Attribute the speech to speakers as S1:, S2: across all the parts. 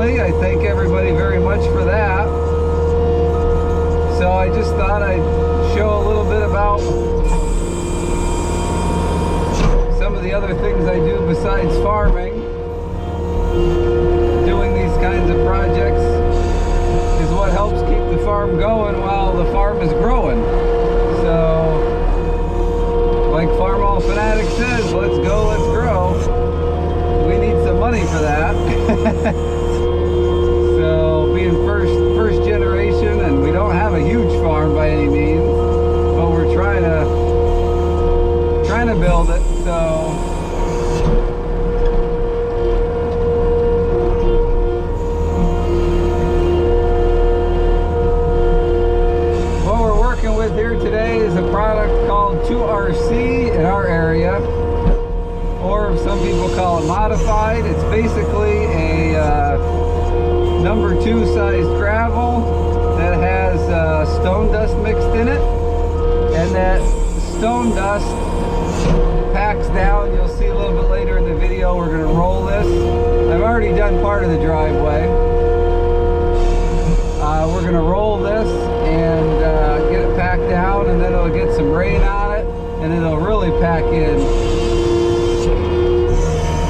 S1: monthly. I thank everybody very much for that. So I just thought I'd show a little bit about some of the other things I do besides farming. Doing these kinds of projects is what helps keep the farm going while the farm is growing. So, like Farm All Fanatic says, let's go, let's grow. We need some money for that. So, being first generation, and we don't have a huge farm by any means, but we're trying to build it. So, what we're working with here today is a product called 2RC in our area, or some people call it modified. It's basically a number 2 sized gravel that has stone dust mixed in it, and that stone dust packs down. You'll see a little bit later in the video. We're going to roll this. I've already done part of the driveway. We're going to roll this and get it packed down, and then it'll get some rain on it, and it'll really pack in.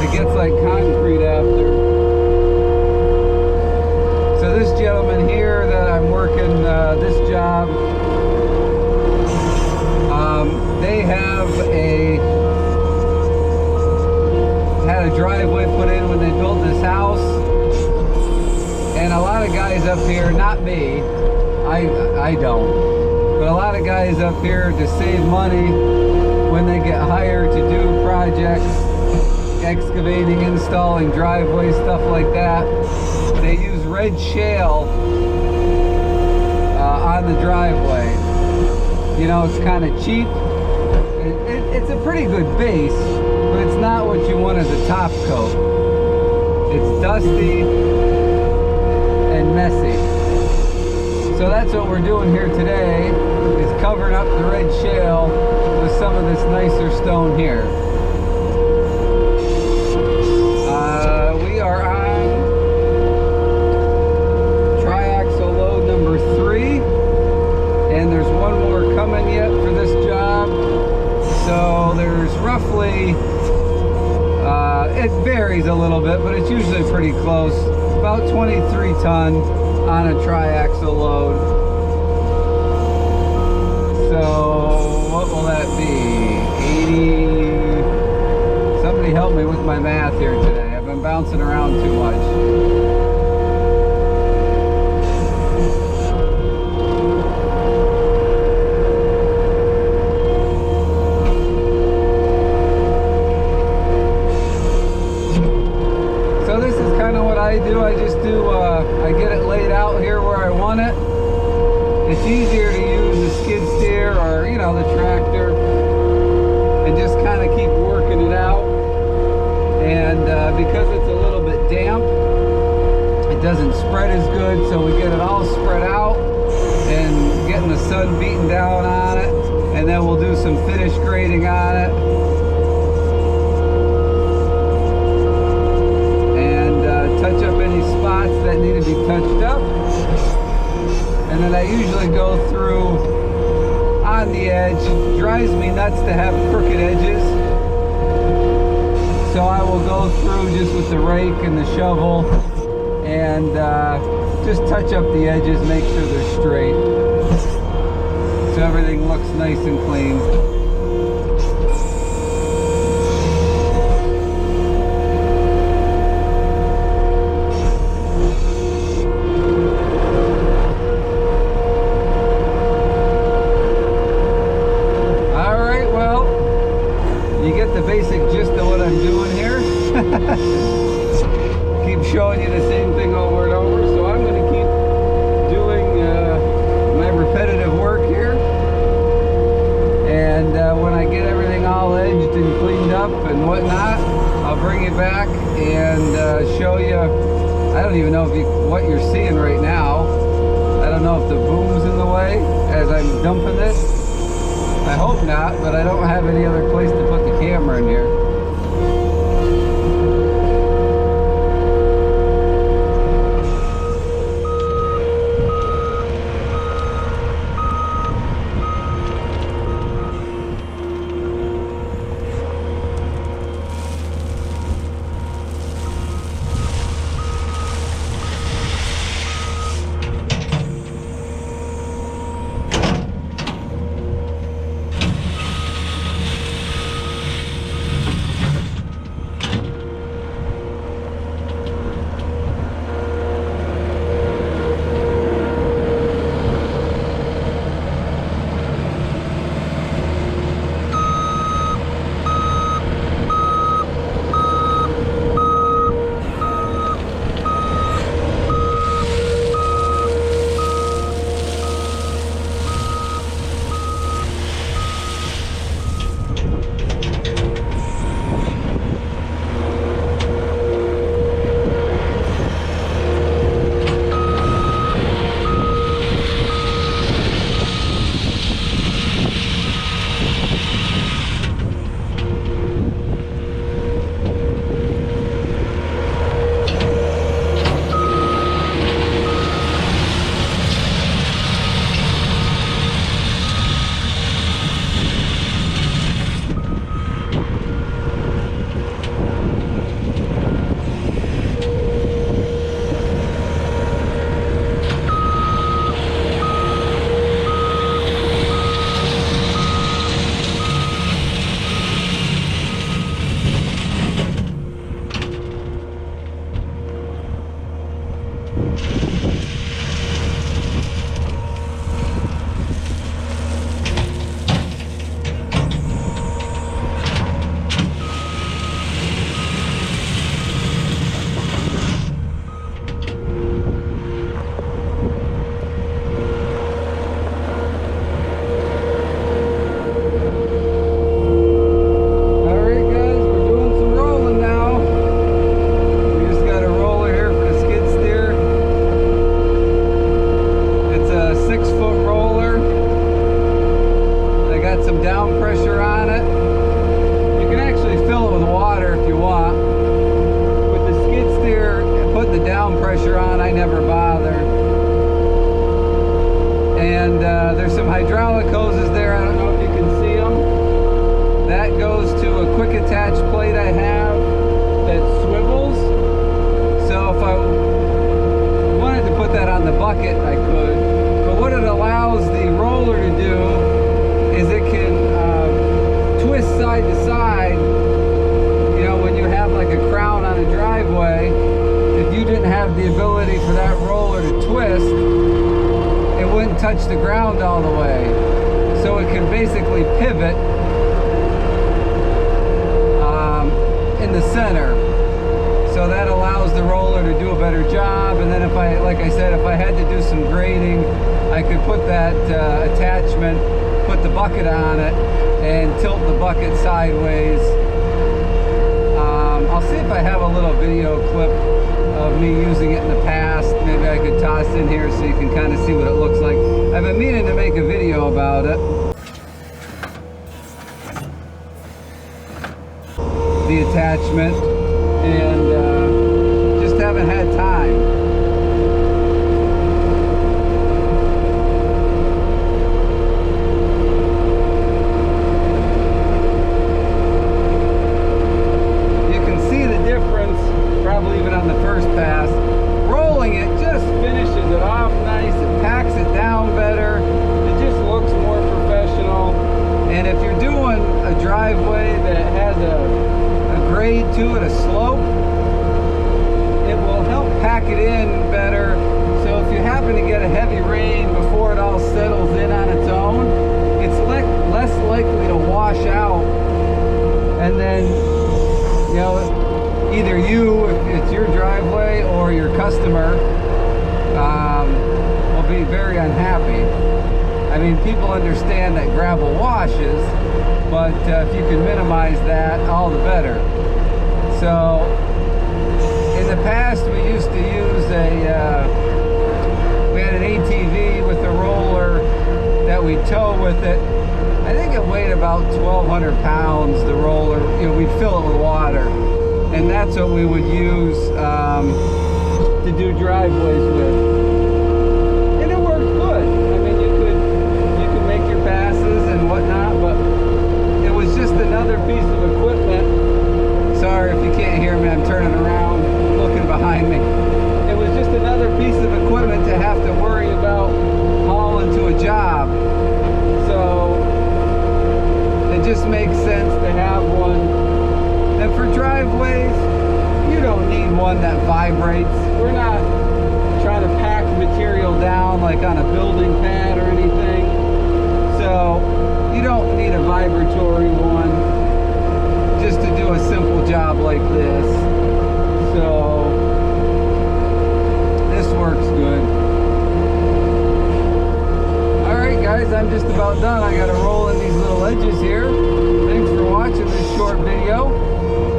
S1: It gets like concrete after. So this gentleman here that I'm working this job, they have had a driveway put in when they built this house, and a lot of guys up here, not me, I don't, but a lot of guys up here, to save money when they get hired to do projects, excavating, installing driveways, stuff like that, they use red shale on the driveway. You know, it's kind of cheap. It's a pretty good base, but it's not what you want as a top coat. It's dusty and messy. So that's what we're doing here today, is covering up the red shale with some of this nicer stone here. We are on triaxle load number 3, and there's one more coming yet for this job. So there's roughly, it varies a little bit, but it's usually pretty close, about 23 ton on a triaxle load. So what will that be? 80, somebody help me with my math here today. I've been bouncing around too much. I just do, I get it laid out here where I want it. It's easier to use the skid steer or, you know, the tractor, and just kind of keep working it out. And because it's a little bit damp, it doesn't spread as good, so we get it all spread out and getting the sun beating down on it, and then we'll do some finish grading on it. Touch up any spots that need to be touched up, and then I usually go through on the edge. It drives me nuts to have crooked edges, so I will go through just with the rake and the shovel and just touch up the edges, make sure they're straight, so everything looks nice and clean. Keep showing you the same thing over and over, so I'm going to keep doing my repetitive work here, and when I get everything all edged and cleaned up and whatnot, I'll bring you back and show you. I don't even know if what you're seeing right now. I don't know if the boom's in the way as I'm dumping this. I hope not, but I don't have any other place to put the camera in here. There's some hydraulic hoses there. I don't know if you can see them. That goes to a quick attach plate I have that swivels. So if I wanted to put that on the bucket, I could. But what it allows the roller to do is it can twist side to side. You know, when you have like a crown on a driveway, if you didn't have the ability for that roller to twist, it wouldn't touch the ground all the way. So it can basically pivot in the center. So that allows the roller to do a better job. And then if I, like I said, if I had to do some grading, I could put that attachment, put the bucket on it, and tilt the bucket sideways. I'll see if I have a little video clip of me using it in the past. Maybe I could toss in here so you can kind of see what it looks like. I've been meaning to make a video about it. The attachment, and just haven't had time. Probably even on the first pass. Rolling it just finishes it off nice. It packs it down better. It just looks more professional. And if you're doing a driveway that has a grade to it, a slope, it will help pack it in better. So if you happen to get a heavy rain before it all settles in on its own, it's less likely to wash out. And then, you know, either you, if it's your driveway, or your customer will be very unhappy. I mean, people understand that gravel washes, but if you can minimize that, all the better. So, in the past, we used to use we had an ATV with a roller that we tow with it. I think it weighed about 1,200 pounds, the roller. You know, we'd fill it with water. And that's what we would use to do driveways with. And it worked good. I mean, you could make your passes and whatnot, but it was just another piece of equipment. Sorry if you can't hear me, I'm turning around, looking behind me. It was just another piece of equipment to have to worry about hauling to a job. So it just makes sense to have one. And for driveways, you don't need one that vibrates. We're not trying to pack material down like on a building pad or anything. So you don't need a vibratory one just to do a simple job like this. So this works good. Alright guys, I'm just about done. I gotta roll in these little edges here. Thanks for watching this short video.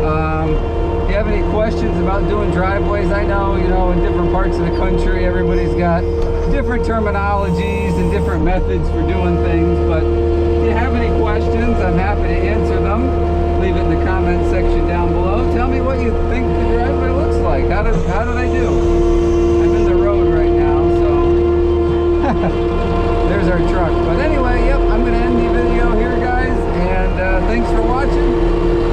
S1: If you have any questions about doing driveways, I know, you know, in different parts of the country, everybody's got different terminologies and different methods for doing things, but if you have any questions, I'm happy to answer them. Leave it in the comment section down below. Tell me what you think the driveway looks like. How did I do? I'm in the road right now, so there's our truck. But anyway, yep, I'm going to end the video here, guys, and thanks for watching.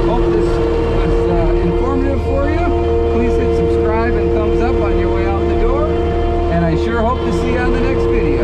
S1: Hope this was informative for you. Please hit subscribe and thumbs up on your way out the door, and I sure hope to see you on the next video.